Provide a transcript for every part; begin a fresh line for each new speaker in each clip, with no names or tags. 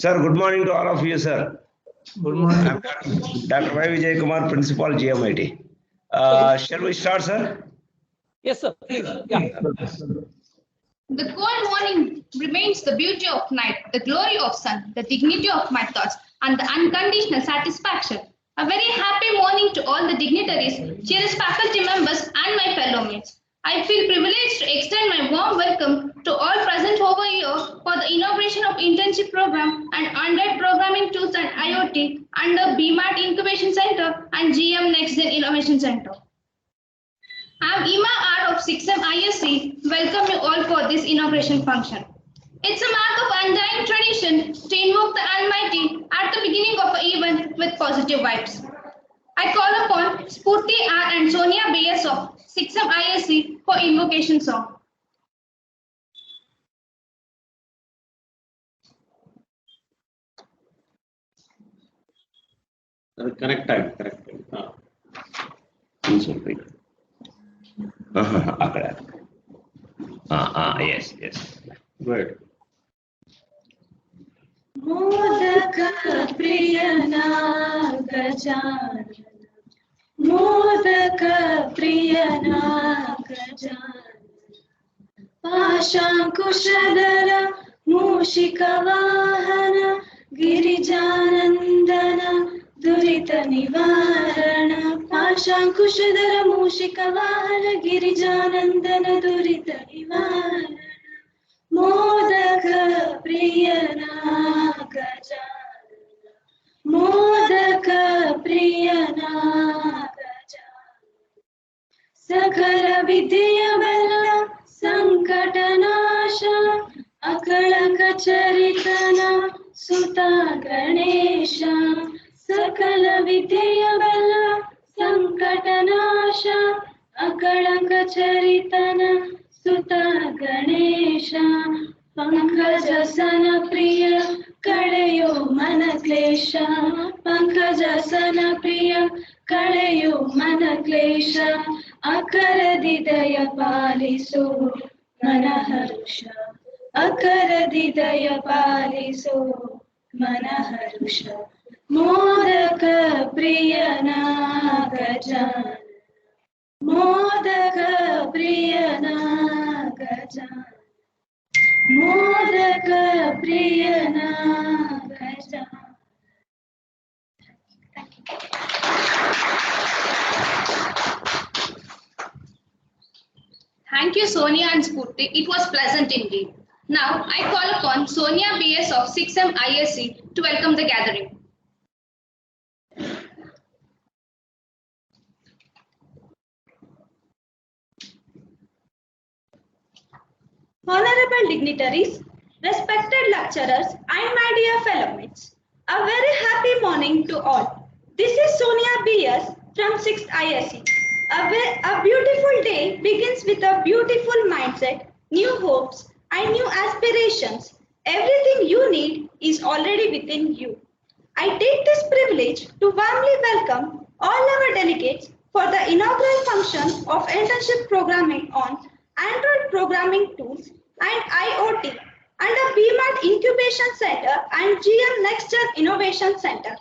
Sir, good morning to all of you, sir.
Good morning.
I'm Dr. Y. Vijay Kumar, Principal, GMIT. Shall we start, sir?
Yes, sir. Please. Yeah.
The cold morning remains the beauty of night, the glory of sun, the dignity of my thoughts, and the unconditional satisfaction. A very happy morning to all the dignitaries, cherished faculty members, and my fellow mates. I feel privileged to extend my warm welcome to all present over here for the inauguration of internship program and Android programming tools and IoT under BMAT Incubation Center and GM NextGen Innovation Center. I'm Ima R of 6M ISC. Welcome you all for this inauguration function. It's a mark of undying tradition to invoke the Almighty at the beginning of an event with positive vibes. I call upon Spurti R and Sonia BS of 6M ISC for invocation song.
Correct time.
Yes.
Good.
Modaka priyana gajana, Modaka priyana gajana, Pashankushadara Mushika Vahana, Girijanandana Durita Nivarana, Pashankushadara Mushika Vahana, Girijanandana Durita Nivarana. Modaka priyana gajana, Modaka priyana gajana, Sakala vidya bala sankatanasha, Akalaka charitana Suta Ganesha, Sakala vidya bala sankatanasha, Akalaka charitana Suta Ganesha, Pankajasana Priya, Kadayo Manaklesha, Pankajasana Priya, Kadayo Manaklesha, Akaradidaya Paliso, Manaharusha, Akaradidaya Paliso, Manaharusha, Modaka Priyana Gajana, Modaka priyana gajana, Modaka priyana gajana.
Thank you, Sonia and Spurti. It was pleasant indeed. Now, I call upon Sonia BS of 6M ISC to welcome the gathering.
Honorable dignitaries, respected lecturers, and my dear fellow mates, a very happy morning to all. This is Sonia BS from 6th ISC. A beautiful day begins with a beautiful mindset, new hopes, and new aspirations. Everything you need is already within you. I take this privilege to warmly welcome all our delegates for the inaugural function of internship programming on Android programming tools and IoT under BMAT Incubation Center and GM NextGen Innovation Center.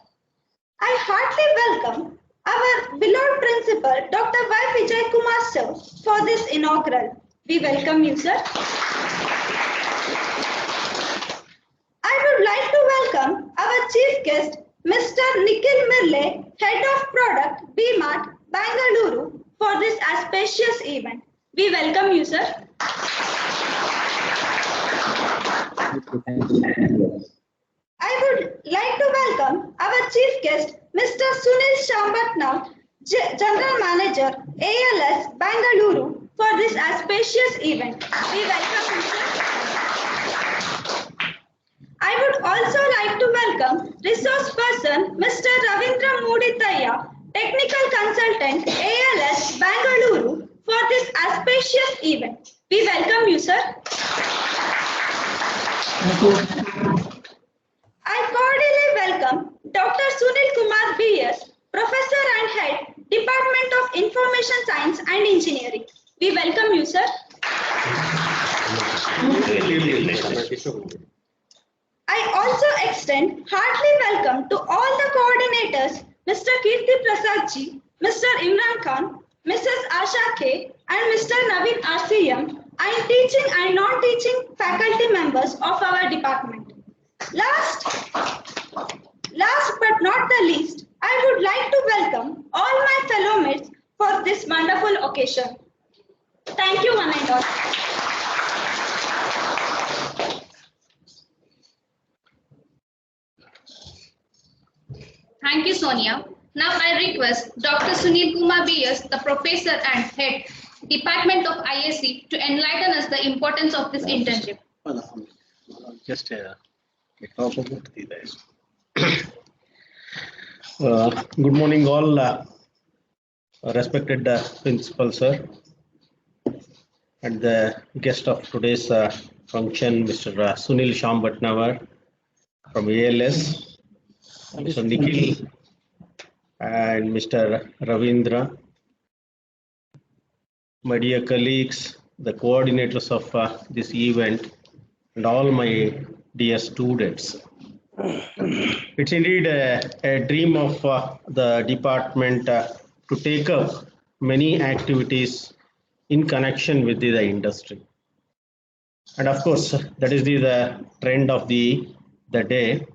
I heartily welcome our beloved principal, Dr. Y. Vijay Kumar sir, for this inaugural. We welcome you, sir. I would like to welcome our chief guest, Mr. Nikhil Mirle, Head of Product, BMAT, Bangalore, for this auspicious event. We welcome you, sir. I would like to welcome our chief guest, Mr. Sunil Shambatna, General Manager, ALS, Bangalore, for this auspicious event. We welcome you, sir. I would also like to welcome resource person, Mr. Ravindra Mudithaya, Technical Consultant, ALS, Bangalore, for this auspicious event. We welcome you, sir. I cordially welcome Dr. Sunil Kumar BS, Professor and Head, Department of Information Science and Engineering. We welcome you, sir. I also also extend heartily welcome to all the coordinators, Mr. Kirti Prasad ji, Mr. Imran Khan, Mrs. Asha K, and Mr. Naveen RCM, and teaching and non-teaching faculty members of our department. Last but not the least, I would like to welcome all my fellow mates for this wonderful occasion. Thank you, one and all.
Thank you, Sonia. Now I request Dr. Sunil Kumar BS, the Professor and Head, Department of ISC, to enlighten us the importance of this internship.
Just
Good morning, all respected principal sir, and the guest of today's function, Mr. Sunil Shyam Bhatnavar from ALS, Mr. Nikhil, and Mr. Ravindra, my dear colleagues, the coordinators of this event, and all my dear students. It's indeed a dream of the department to take up many activities in connection with the industry. And of course, that is the trend of the day.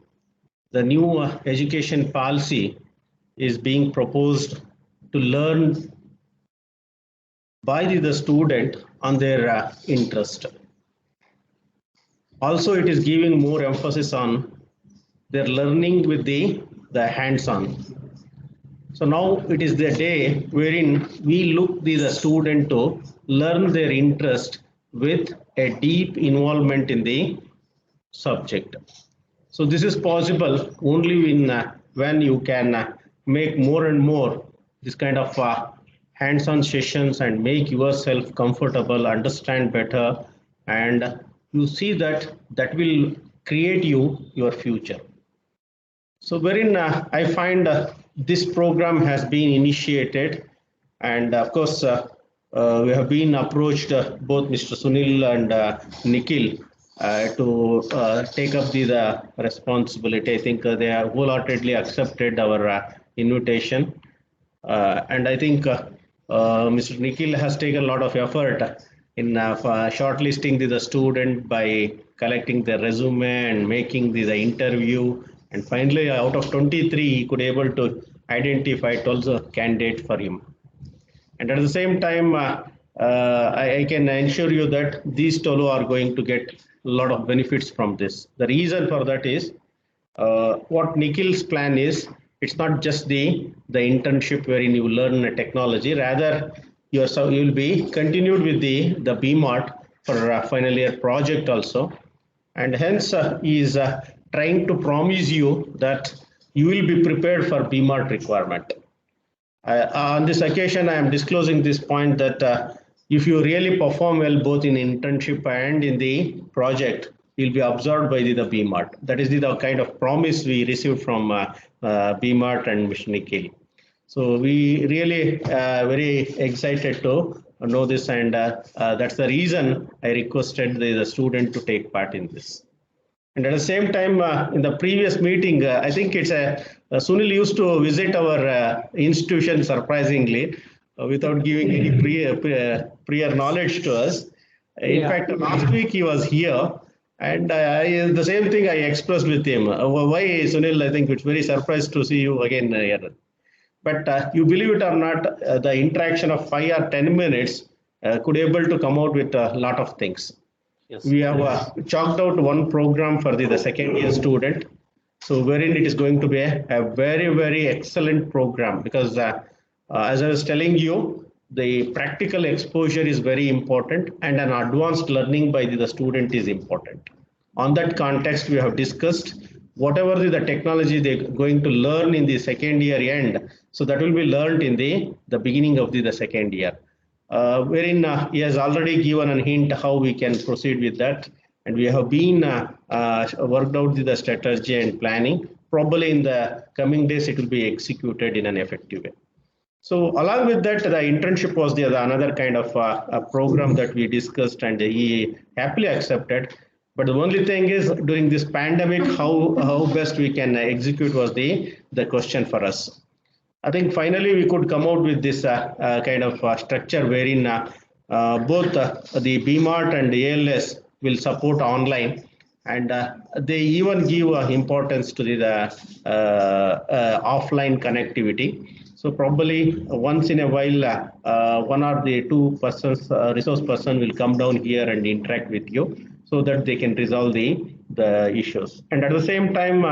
The new education policy is being proposed to learn by the student on their interest. Also, it is giving more emphasis on their learning with the hands-on. So now it is the day wherein we look the student to learn their interest with a deep involvement in the subject. So this is possible only when you can make more and more this kind of hands-on sessions and make yourself comfortable, understand better, and you see that will create your future. So wherein I find this program has been initiated, and of course we have been approached both Mr. Sunil and Nikhil to take up the responsibility. I think they have wholeheartedly accepted our invitation, and I think Mr. Nikhil has taken a lot of effort in shortlisting the student by collecting the resume and making the interview. And finally, out of 23, he could able to identify 12 candidates for him. And at the same time, I can assure you that these 12 are going to get a lot of benefits from this. The reason for that is what Nikhil's plan is. It's not just the internship wherein you learn a technology. Rather, you will be continued with the BMAT for a final year project also. And hence, he is trying to promise you that you will be prepared for BMAT requirement. On this occasion, I am disclosing this point that if you really perform well both in internship and in the project, you'll be observed by the BMAT. That is the kind of promise we received from BMAT and Mr. Nikhil. So we really very excited to know this, and that's the reason I requested the student to take part in this. And at the same time, in the previous meeting, I think it's Sunil used to visit our institution surprisingly without giving any prior knowledge to us. In fact, last week he was here, and the same thing I expressed with him. Why, Sunil? I think it's very surprised to see you again here. But you believe it or not, the interaction of 5 or 10 minutes could able to come out with a lot of things. Yes. We have chalked out one program for the second year student. So wherein it is going to be a very, very excellent program, because as I was telling you, the practical exposure is very important, and an advanced learning by the student is important. On that context, we have discussed whatever the technology they're going to learn in the second year end. So that will be learned in the beginning of the second year. Wherein he has already given a hint how we can proceed with that, and we have been worked out the strategy and planning. Probably in the coming days it will be executed in an effective way. So along with that, the internship was the another kind of a program that we discussed, and he happily accepted. But the only thing is during this pandemic, how best we can execute was the question for us. I think finally we could come out with this kind of structure wherein both the BMART and the ALS will support online, and they even give importance to the offline connectivity. So probably once in a while, one or the two persons, resource person will come down here and interact with you so that they can resolve the issues. And at the same time,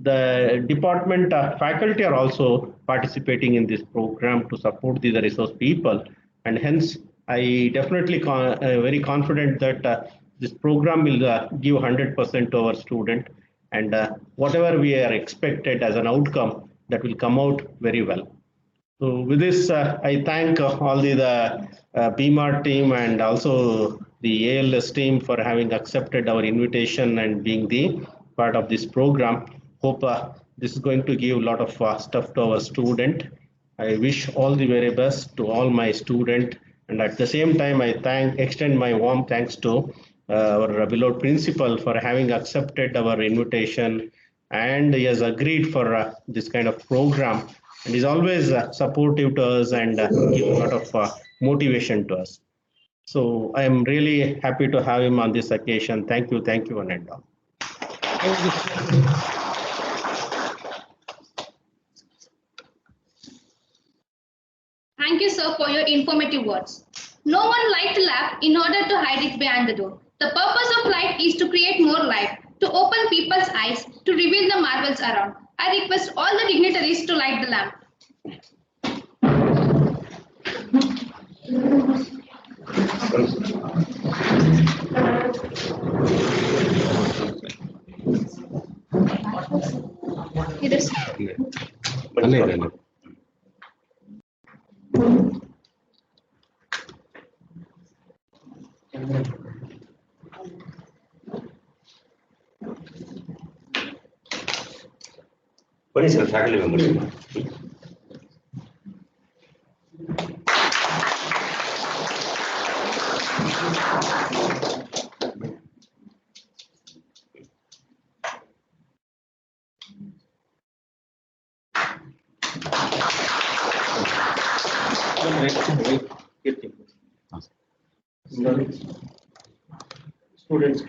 the department faculty are also participating in this program to support the resource people, and hence I definitely very confident that this program will give 100% to our student, and whatever we are expected as an outcome, that will come out very well. So with this, I thank all the BMART team and also the ALS team for having accepted our invitation and being the part of this program. Hope this is going to give a lot of stuff to our student. I wish all the very best to all my student, and at the same time, I extend my warm thanks to our beloved principal for having accepted our invitation, and he has agreed for this kind of program, and is always supportive to us and give a lot of motivation to us. So I am really happy to have him on this occasion. Thank you, one and all.
Thank you, sir, for your informative words. No one liked to laugh in order to hide it behind the door. The purpose of life is to create more light, to open people's eyes, to reveal the marvels around. I request all the dignitaries to light the lamp.
ಬನ್ನಿ sir faculty members.
Students,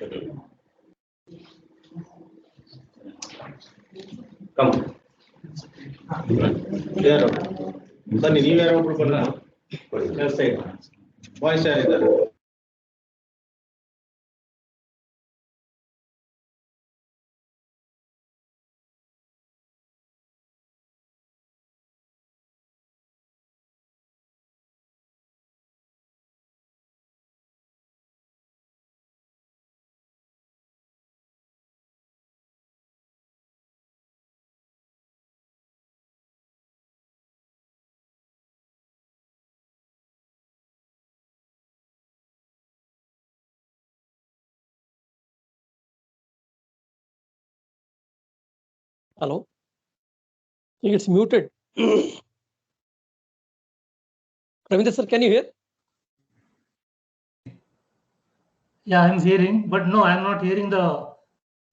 come
ಯಾರು ಬನ್ನಿ, ನೀವು ಯಾರು ಒಬ್ರು ಬಲ್ಲ, boys ಯಾರಿದ್ದಾರೆ?
Hello. I think it's muted. Ravindra sir, can you hear?
Yeah, I'm hearing, but no, I'm not hearing the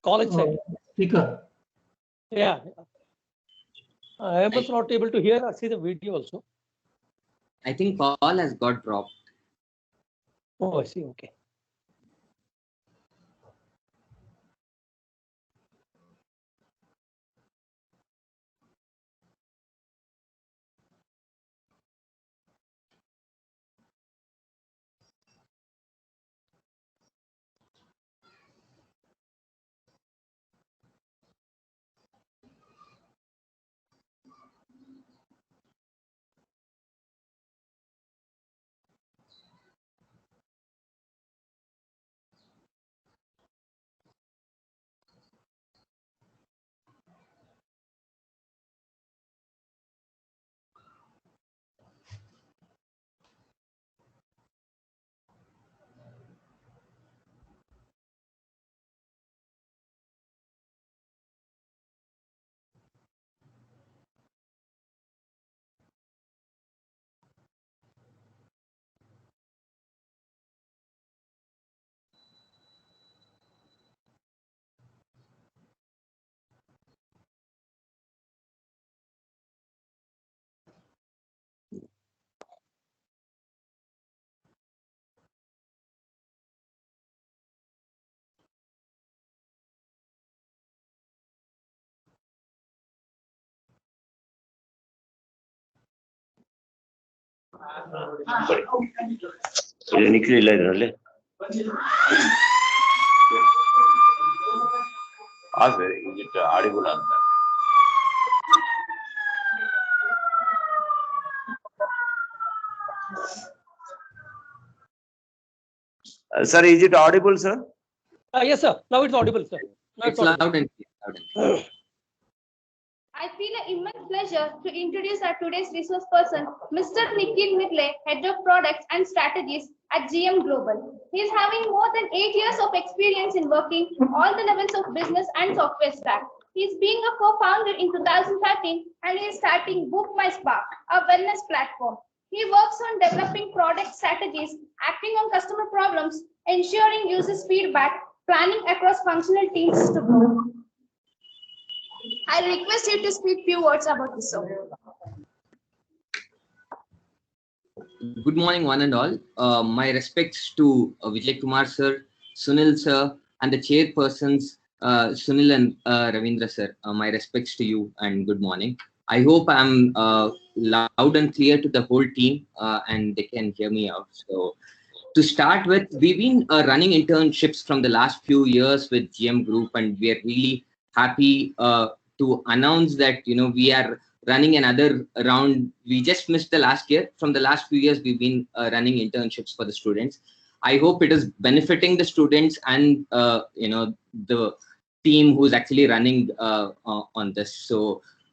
College side.
speaker.
Yeah. I was not able to hear or see the video also.
I think call has got dropped.
Oh, I see. Okay.
ಇಲ್ಲಿ ನಿಕ್ಲಿಲ್ಲ ಇದರಲ್ಲಿ audible ಅಂತ sir, is it audible, sir?
Yes, sir. Now it's audible, sir. Now
It's
audible.
loud and clear. Loud and clear.
I feel an immense pleasure to introduce our today's resource person, Mr. Nikhil Midle, Head of Products and Strategies at GM Global. He is having more than 8 years of experience in working all the levels of business and software stack. He is being a co-founder in 2013 and he is starting Book My Spark, a wellness platform. He works on developing product strategies, acting on customer problems, ensuring users' feedback, planning across functional teams to grow. I request you to speak few words about this, sir.
Good morning, one and all. My respects to Vijay Kumar sir, Sunil sir, and the chairpersons, Sunil and Ravindra sir. My respects to you and good morning. I hope I'm loud and clear to the whole team and they can hear me out. So to start with, we've been running internships from the last few years with GM Group, and we are really happy to announce that we are running another round. We just missed the last year. From the last few years, we've been running internships for the students. I hope it is benefiting the students and the team who's actually running on this. So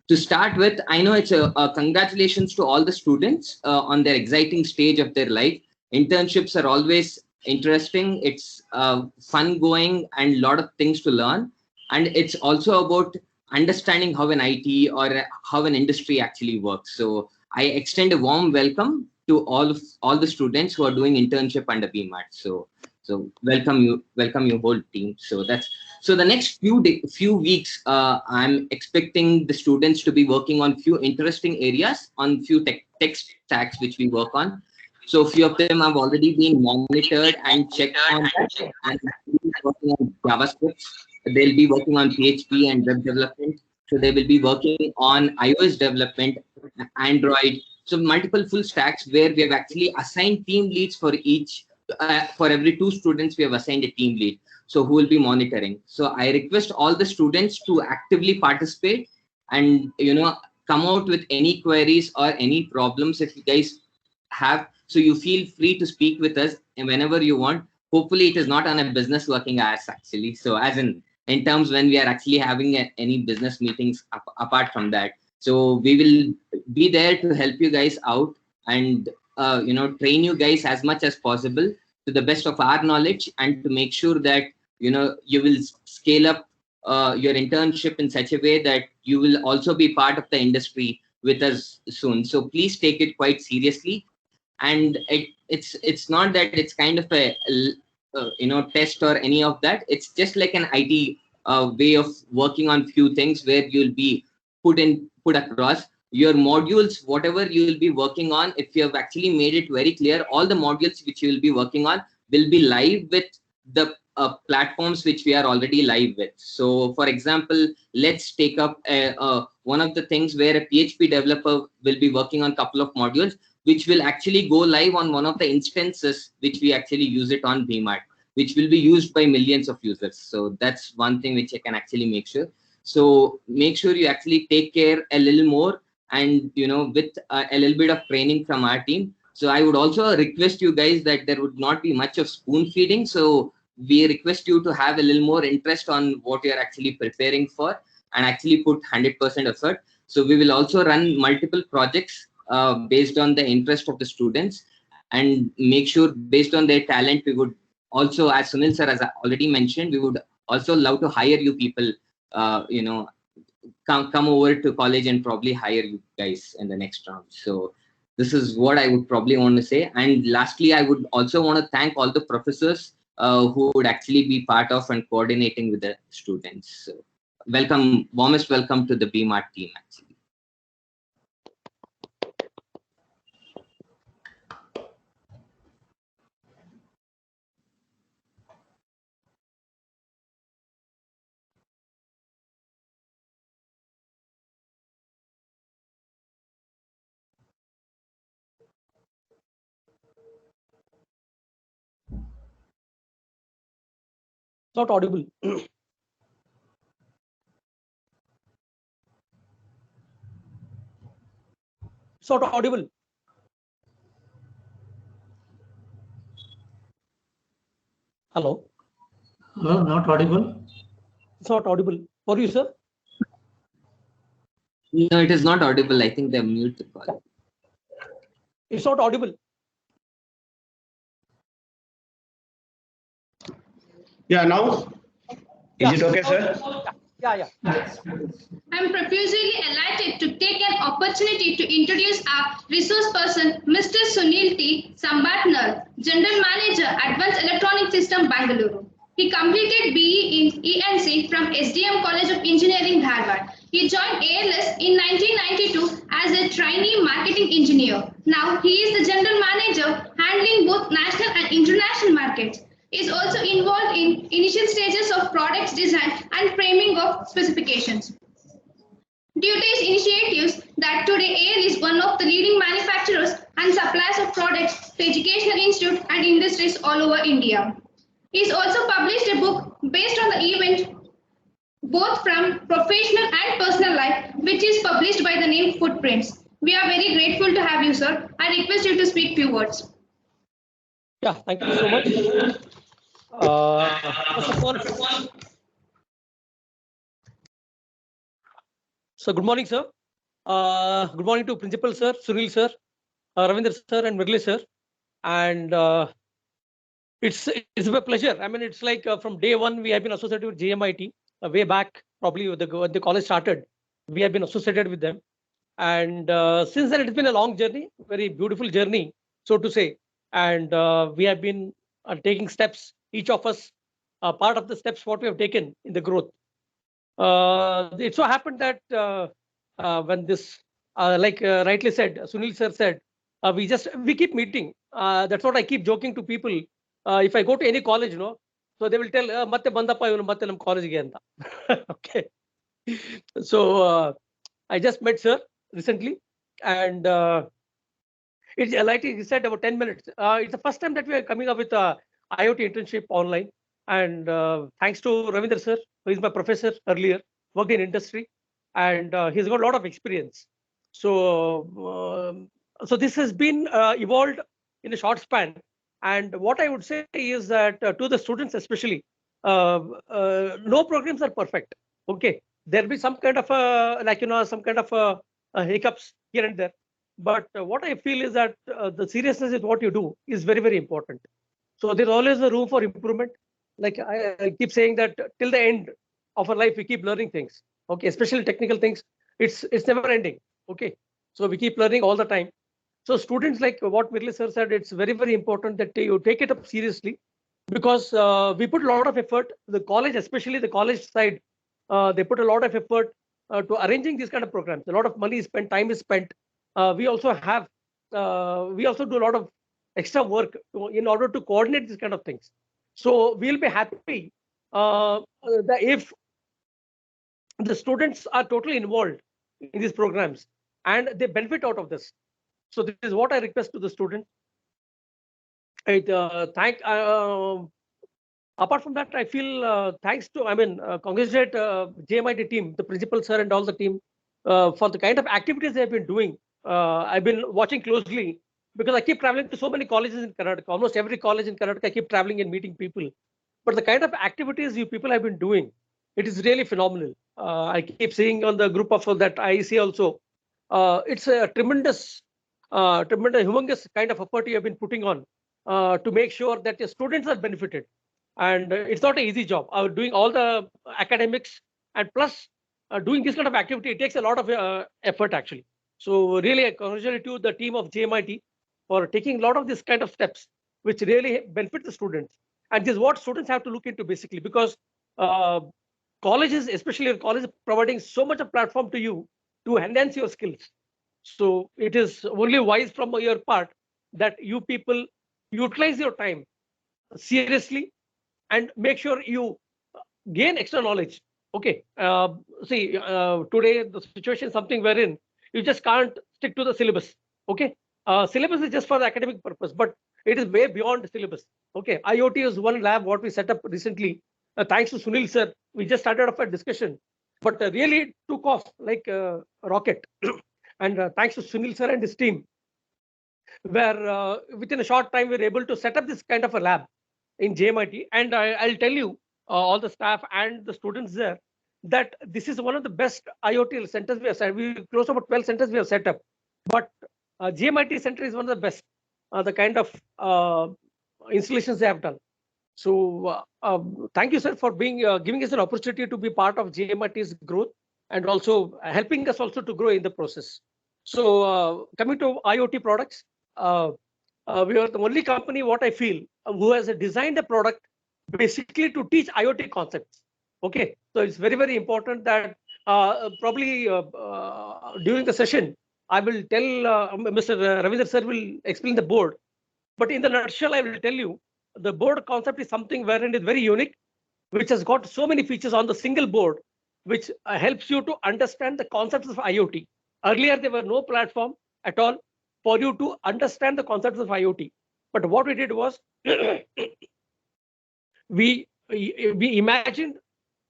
to start with, I know it's a congratulations to all the students on their exciting stage of their life. Internships are always interesting. It's fun going and a lot of things to learn. And it's also about understanding how an IT or how an industry actually works. So I extend a warm welcome to all the students who are doing internship under BMAT. So welcome you whole team. So the next few weeks, I'm expecting the students to be working on few interesting areas, on few tech stacks which we work on. So few of them have already been monitored and checked on that, and working on JavaScript. They'll be working on PHP and web development. So they will be working on iOS development, Android. So multiple full stacks where we have actually assigned team leads for each. For every 2 students, we have assigned a team lead. So who will be monitoring. So I request all the students to actively participate and come out with any queries or any problems if you guys have. So you feel free to speak with us whenever you want. Hopefully it is not on a business working hours actually. So as in terms when we are actually having any business meetings apart from that. So we will be there to help you guys out and train you guys as much as possible to the best of our knowledge, and to make sure that you will scale up your internship in such a way that you will also be part of the industry with us soon. So please take it quite seriously. And it's not that it's kind of a test or any of that. It's just like an IT way of working on few things where you'll be put across your modules, whatever you will be working on. If you have actually made it very clear, all the modules which you will be working on will be live with the platforms which we are already live with. So for example, let's take up one of the things where a PHP developer will be working on a couple of modules which will actually go live on one of the instances which we actually use it on BMAT, which will be used by millions of users. So that's one thing which I can actually make sure. So make sure you actually take care a little more, and with a little bit of training from our team. So I would also request you guys that there would not be much of spoon feeding. So we request you to have a little more interest on what you're actually preparing for and actually put 100% effort. So we will also run multiple projects based on the interest of the students, and make sure based on their talent, we would also, as Sunil sir has already mentioned, we would also love to hire you people, come over to college and probably hire you guys in the next round. So this is what I would probably want to say. And lastly, I would also want to thank all the professors who would actually be part of and coordinating with the students. So warmest welcome to the BMAT team actually.
Not audible. It's not audible. Hello.
Hello, not audible.
It's not audible. For you, sir?
No, it is not audible. I think they mute the call.
It's not audible.
Yeah, now
Is it okay, sir?
Yeah.
I'm profusely elated to take an opportunity to introduce our resource person, Mr. Sunil T. Sambatnar, General Manager, Advanced Electronic System, Bangalore. He completed BE in ENC from SDM College of Engineering, Dharwad. He joined ALS in 1992 as a trainee marketing engineer. Now he is the General Manager handling both national and international markets. He is also involved in initial stages of products design and framing of specifications. Due to his initiatives that today AL is one of the leading manufacturers and suppliers of products to educational institutes and industries all over India. He has also published a book based on the event, both from professional and personal life, which is published by the name Footprints. We are very grateful to have you, sir. I request you to speak few words.
Yeah, thank you so much. First of all, so good morning, sir. Good morning to Principal Sir, Sunil Sir, Ravindra Sir, and Murli Sir. And it's a pleasure. I mean, it's like from day one we have been associated with JMIT. Way back, probably when the college started, we have been associated with them. And since then, it's been a long journey, very beautiful journey, so to say. And we have been taking steps, each of us, part of the steps what we have taken in the growth. It so happened that when this, rightly said, Sunil sir said, we keep meeting. That's what I keep joking to people. If I go to any college, so they will tell, "Matte bandappa ivanu matte nam college ge anta." Okay. So I just met sir recently, and it's like he said about 10 minutes. It's the first time that we are coming up with a IoT internship online, and thanks to Ravindra sir, who is my professor earlier, worked in industry, and he's got a lot of experience. So this has been evolved in a short span. And what I would say is that to the students especially, no programs are perfect. Okay, there'll be some kind of some kind of hiccups here and there. But what I feel is that the seriousness with what you do is very, very important. So there's always a room for improvement. Like I keep saying that till the end of our life, we keep learning things. Okay, especially technical things. It's never ending. Okay, so we keep learning all the time. So students, like what Murli sir said, it's very, very important that you take it up seriously, because we put a lot of effort. The college, especially the college side, they put a lot of effort to arranging these kind of programs. A lot of money is spent, time is spent. We also do a lot of extra work in order to coordinate these kind of things. So we'll be happy if the students are totally involved in these programs and they benefit out of this. So this is what I request to the students. Apart from that, I feel congratulate JMIT team, the principal sir and all the team for the kind of activities they have been doing. I've been watching closely because I keep traveling to so many colleges in Karnataka. Almost every college in Karnataka, I keep traveling and meeting people. But the kind of activities you people have been doing, it is really phenomenal. I keep seeing on the group of that IEC also. It's a tremendous, humongous kind of effort you have been putting on to make sure that your students are benefited. And it's not an easy job. Doing all the academics and plus doing this kind of activity, it takes a lot of effort actually. So really, I congratulate you, the team of JMIT, for taking a lot of this kind of steps, which really benefit the students. And this is what students have to look into basically, because colleges, especially colleges, providing so much of platform to you to enhance your skills. So it is only wise from your part that you people utilize your time seriously and make sure you gain extra knowledge. Okay. Today the situation is something wherein you just can't stick to the syllabus. Okay. Syllabus is just for the academic purpose, but it is way beyond the syllabus. Okay. IoT is one lab what we set up recently. thanks to Sunil sir, we just started off a discussion, but really it took off like a rocket. And thanks to Sunil sir and his team, where within a short time we were able to set up this kind of a lab in JMIT. And I'll tell you, all the staff and the students there, that this is one of the best IoT centers we have set. We close to about 12 centers we have set up, but JMIT center is one of the best, the kind of installations they have done. So thank you, sir, for being giving us an opportunity to be part of JMIT's growth and also helping us also to grow in the process. So coming to IoT products, we are the only company, what I feel, who has designed a product basically to teach IoT concepts. Okay, so it's very, very important that probably during the session, I will tell Mr. Ravindra sir will explain the board. But in the nutshell, I will tell you, the board concept is something wherein it's very unique, which has got so many features on the single board, which helps you to understand the concepts of IoT. Earlier, there were no platform at all for you to understand the concepts of IoT. But what we did was, we imagined,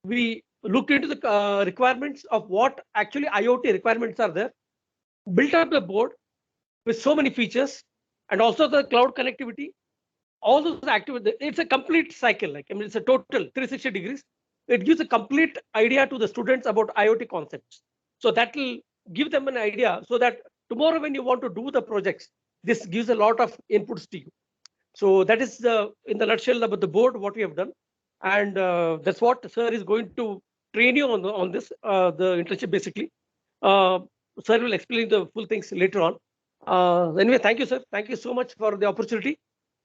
we looked into the requirements of what actually IoT requirements are there, built up the board with so many features, and also the cloud connectivity, all those activities. It's a complete cycle, like, I mean, it's a total 360 degrees. It gives a complete idea to the students about IoT concepts. So that will give them an idea, so that tomorrow when you want to do the projects, this gives a lot of inputs to you. So that is in the nutshell about the board, what we have done. And that's what sir is going to train you on this, the internship basically. Sir will explain the full things later on. Anyway, thank you, sir. Thank you so much for the opportunity.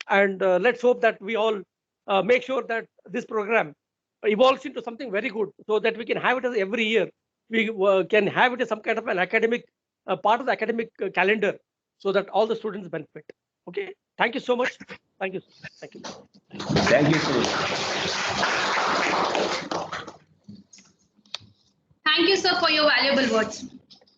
And let's hope that we all make sure that this program evolves into something very good, so that we can have it as every year. We can have it as some kind of an academic, part of the academic calendar, so that all the students benefit. Okay. Thank you so much. Thank you. Thank you.
Thank you, sir.
Thank you, sir, for your valuable words.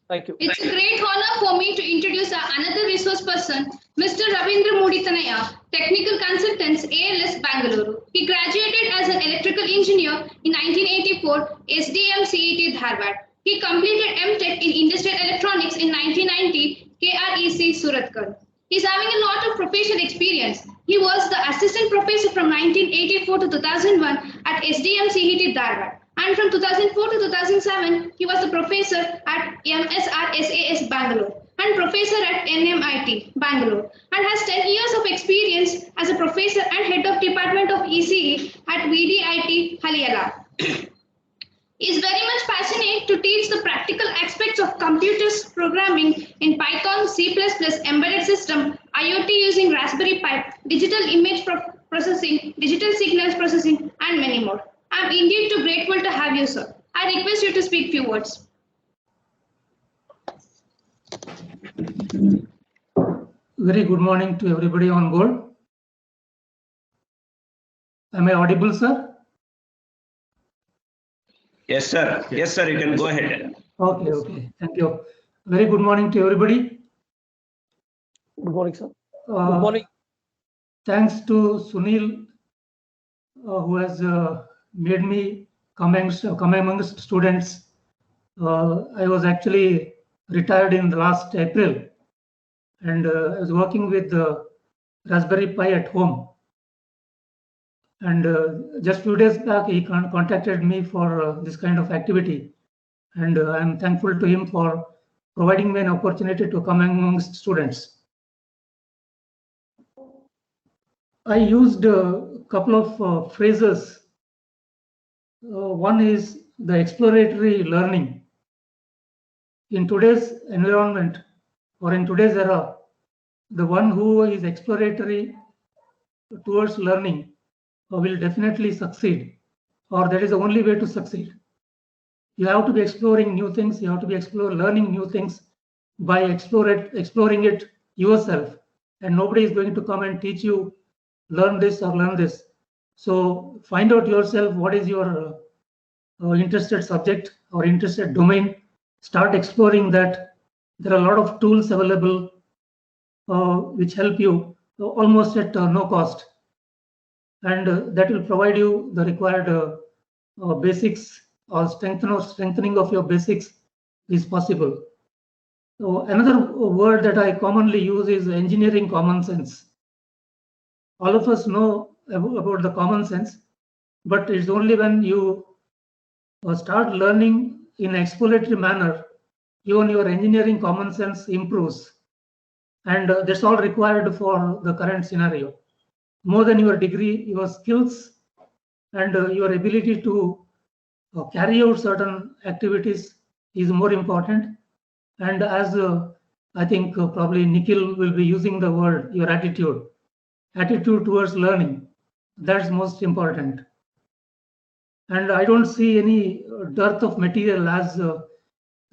Thank you.
It's a great honor for me to introduce another resource person, Mr. Ravindra Muditanaya, Technical Consultants, ALS, Bangalore. He graduated as an electrical engineer in 1984, SDM CET, Dharwad. He completed MTech in Industrial Electronics in 1990, KREC, Surathkal. He's having a lot of professional experience. He was the assistant professor from 1984 to 2001 at SDM CET, Dharwad. And from 2004 to 2007, he was the professor at MSRSAS, Bangalore, and professor at NMIT, Bangalore, and has 10 years of experience as a professor and head of Department of ECE at VDIT, Haryana. He is very much passionate to teach the practical aspects of computers programming in Python, C++, embedded system, IoT using Raspberry Pi, digital image processing, digital signals processing, and many more. I'm indeed too grateful to have you, sir. I request you to speak few words.
Very good morning to everybody on board. Am I audible, sir?
Yes, sir. Yes, sir. You can go ahead.
Okay, okay. Thank you. Very good morning to everybody.
Good morning, sir. Good morning.
Thanks to Sunil, who has made me come amongst students. I was actually retired in the last April, and I was working with the Raspberry Pi at home. And just few days back, he contacted me for this kind of activity. And I'm thankful to him for providing me an opportunity to come amongst students. I used a couple of phrases. One is the exploratory learning. In today's environment, or in today's era, the one who is exploratory towards learning will definitely succeed, or that is the only way to succeed. You have to be exploring new things. You have to be learning new things by exploring it yourself, and nobody is going to come and teach you, learn this or learn this. So find out yourself what is your interested subject or interested domain. Start exploring that. There are a lot of tools available which help you almost at no cost. and that will provide you the required basics or strengthening of your basics is possible. So another word that I commonly use is engineering common sense. All of us know about the common sense, but it's only when you start learning in an exploratory manner, even your engineering common sense improves. And that's all required for the current scenario. More than your degree, your skills and your ability to carry out certain activities is more important. And as I think probably Nikhil will be using the word, your attitude towards learning, that's most important. And I don't see any dearth of material as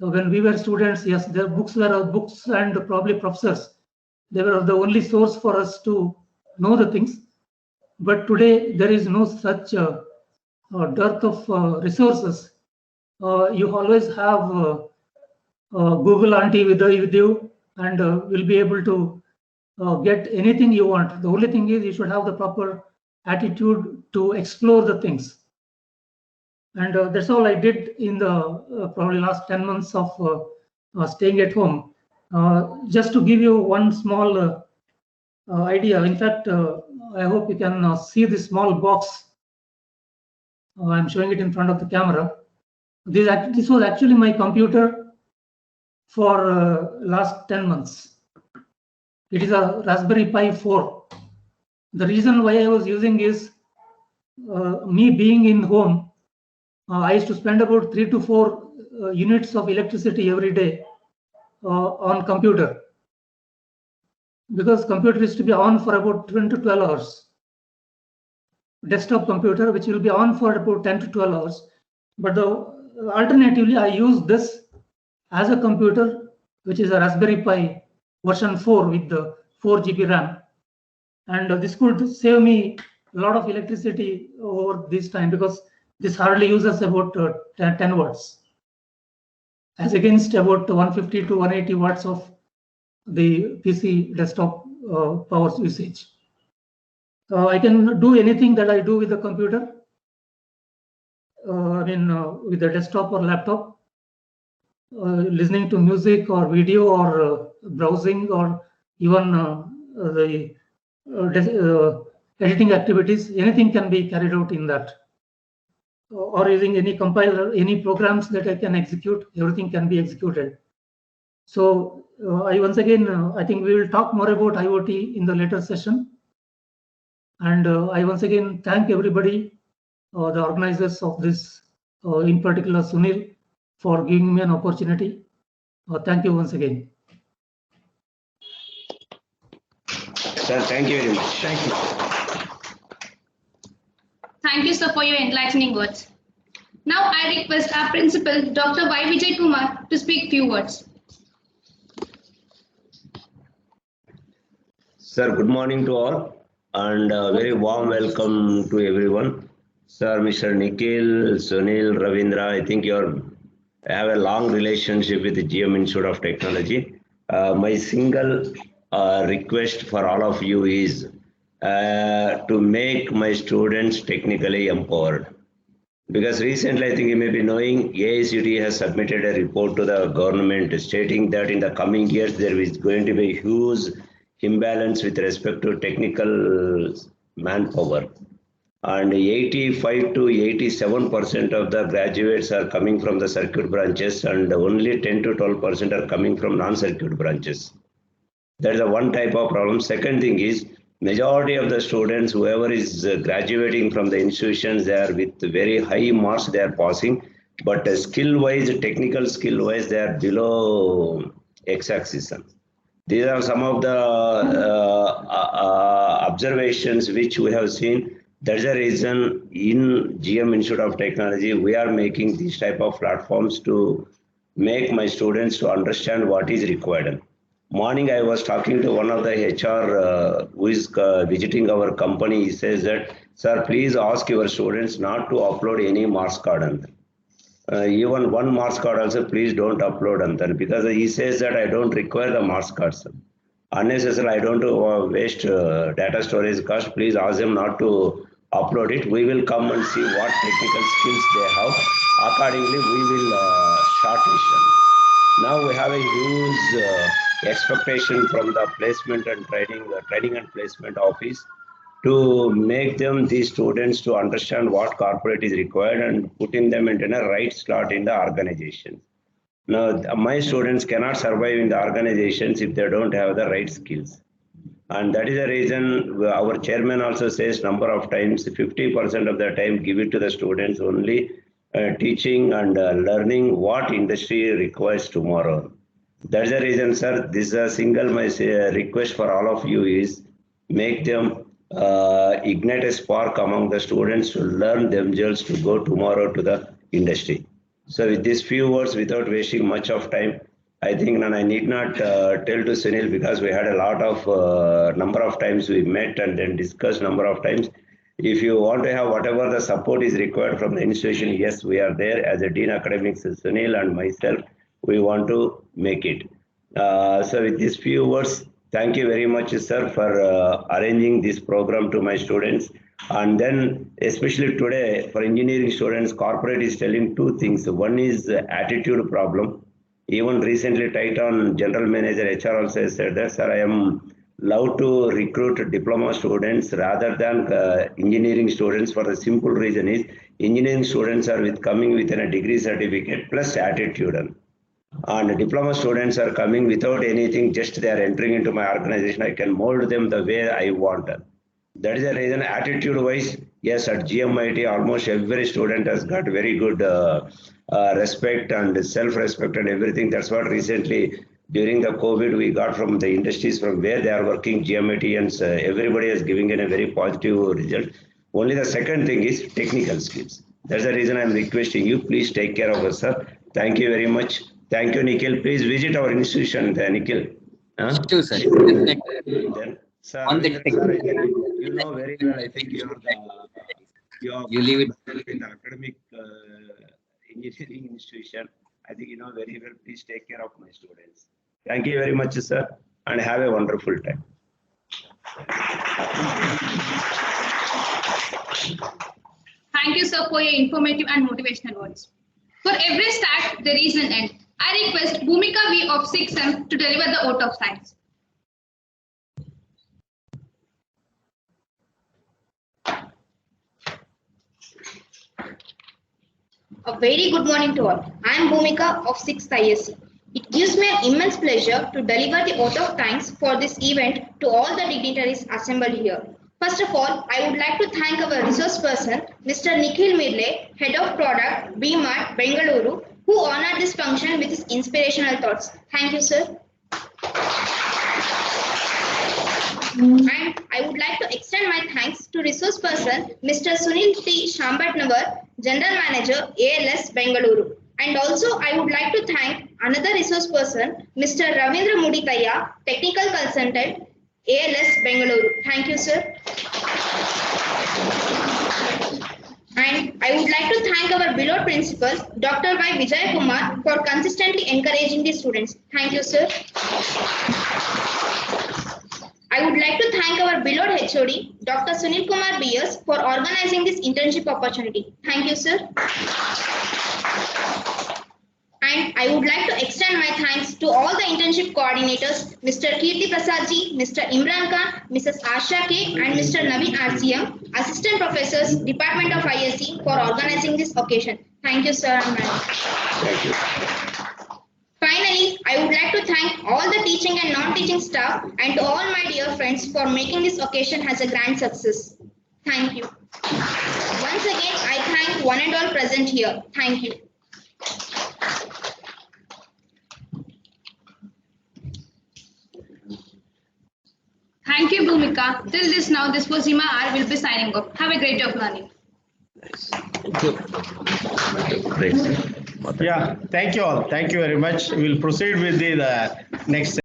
when we were students. Yes, the books were books and probably professors. They were the only source for us to know the things. But today there is no such dearth of resources. You always have Google Auntie with you, and will be able to get anything you want. The only thing is you should have the proper attitude to explore the things. And that's all I did in the probably last 10 months of staying at home. Just to give you one small idea. In fact, I hope you can see this small box. I'm showing it in front of the camera. This was actually my computer for last 10 months. It is a Raspberry Pi 4. The reason why I was using is me being in home. I used to spend about 3 to 4 units of electricity every day on computer, because computer is to be on for about 10 to 12 hours. Desktop computer, which will be on for about 10 to 12 hours. But alternatively, I use this as a computer, which is a Raspberry Pi version 4 with the 4 GB RAM. And this could save me a lot of electricity over this time, because this hardly uses about 10 watts, as against about 150 to 180 watts of the PC desktop power usage. I can do anything that I do with the computer, with the desktop or laptop, listening to music or video or browsing, or even the editing activities. Anything can be carried out in that. Or using any compiler, any programs that I can execute, everything can be executed. So I once again, I think we will talk more about IoT in the later session. And I once again thank everybody, the organizers of this, in particular Sunil, for giving me an opportunity. Thank you once again.
Sir, thank you very much.
Thank you.
Thank you, sir, for your enlightening words. Now I request our principal, Dr. Y. Vijay Kumar, to speak few words.
Sir, good morning to all, and very warm welcome to everyone. Sir, Mr. Nikhil, Sunil, Ravindra, I think you have a long relationship with the GM Institute of Technology. My single request for all of you is to make my students technically empowered. Because recently, I think you may be knowing, AICTE has submitted a report to the government stating that in the coming years, there is going to be a huge imbalance with respect to technical manpower. And 85 to 87% of the graduates are coming from the circuit branches, and only 10 to 12% are coming from non-circuit branches. That is the one type of problem. Second thing is, majority of the students, whoever is graduating from the institutions, they are with very high marks they are passing, but skill-wise, technical skill-wise, they are below x-axis. These are some of the observations which we have seen. That's the reason in GM Institute of Technology, we are making these type of platforms to make my students to understand what is required. Morning, I was talking to one of the HR who is visiting our company. He says that, sir, please ask your students not to upload any marks card. Even one marks card also, please don't upload. Because he says that I don't require the marks cards. Unnecessarily, I don't waste data storage cost. Please ask them not to upload it. We will come and see what technical skills they have. Accordingly, we will shortlist them. Now we have a huge expectation from the placement and training and placement office to make them, these students, to understand what corporate is required and putting them into a right slot in the organization. Now, my students cannot survive in the organizations if they don't have the right skills. And that is the reason our chairman also says number of times, 50% of the time, give it to the students only, teaching and learning what industry requires tomorrow. That's the reason, sir, this is a single my request for all of you is make them ignite a spark among the students to learn themselves to go tomorrow to the industry. So with these few words, without wasting much of time, I think I need not tell to Sunil, because we had a lot of number of times we met and then discussed number of times. If you want to have whatever the support is required from the institution, yes, we are there as a Dean Academics, Sunil and myself, we want to make it. So with these few words, thank you very much, sir, for arranging this program to my students. And then, especially today, for engineering students, corporate is telling two things. One is attitude problem. Even recently, Titan General Manager HR also said that, sir, I am allowed to recruit diploma students rather than engineering students, for the simple reason is engineering students are coming with a degree certificate plus attitude. And diploma students are coming without anything, just they are entering into my organization. I can mold them the way I want. That is the reason, attitude wise, yes, at GMIT, almost every student has got very good respect and self-respect and everything. That's what recently during the COVID we got from the industries from where they are working, GMITians, everybody is giving in a very positive result. Only the second thing is technical skills. That's the reason I'm requesting you, please take care of us, sir. Thank you very much. Thank you, Nikhil. Please visit our institution, Nikhil.
Sure, sir.
Then, sir,
On the
you know very well, I think you
leave it
in the academic engineering institution. I think you know very well. Please take care of my students. Thank you very much, sir, and have a wonderful time.
Thank you, sir, for your informative and motivational words. For every start, there is an end. I request Bhumika V of 6M to deliver the oath of science.
A very good morning to all. I am Bhumika of 6th ISC. It gives me an immense pleasure to deliver the oath of thanks for this event to all the dignitaries assembled here. First of all, I would like to thank our resource person, Mr. Nikhil Mirle, Head of Product, BMAT, Bengaluru, who honored this function with his inspirational thoughts. Thank you, sir. And I would like to extend my thanks to resource person, Mr. Sunil T. Shambatnavar, General Manager, ALS, Bengaluru. And also, I would like to thank another resource person, Mr. Ravindra Muditaya, Technical Consultant, ALS, Bengaluru. Thank you, sir. And I would like to thank our beloved principal, Dr. Y. Vijay Kumar, for consistently encouraging the students. Thank you, sir. I would like to thank our beloved HOD, Dr. Sunil Kumar BS, for organizing this internship opportunity. Thank you, sir. And I would like to extend my thanks to all the internship coordinators, Mr. Kirti Prasad ji, Mr. Imran Khan, Mrs. Asha K, and Mr. Naveen RCM, Assistant Professors, Department of ISC, for organizing this occasion. Thank you, sir and madam.
Thank you.
Finally, I would like to thank all the teaching and non-teaching staff and to all my dear friends for making this occasion as a grand success. Thank you. Once again, I thank one and all present here. Thank you.
Thank you, Bhumika. Till this was Hima R. will be signing off. Have a great day of learning.
Great.
Yeah, thank you all. Thank you very much. We will proceed with the next.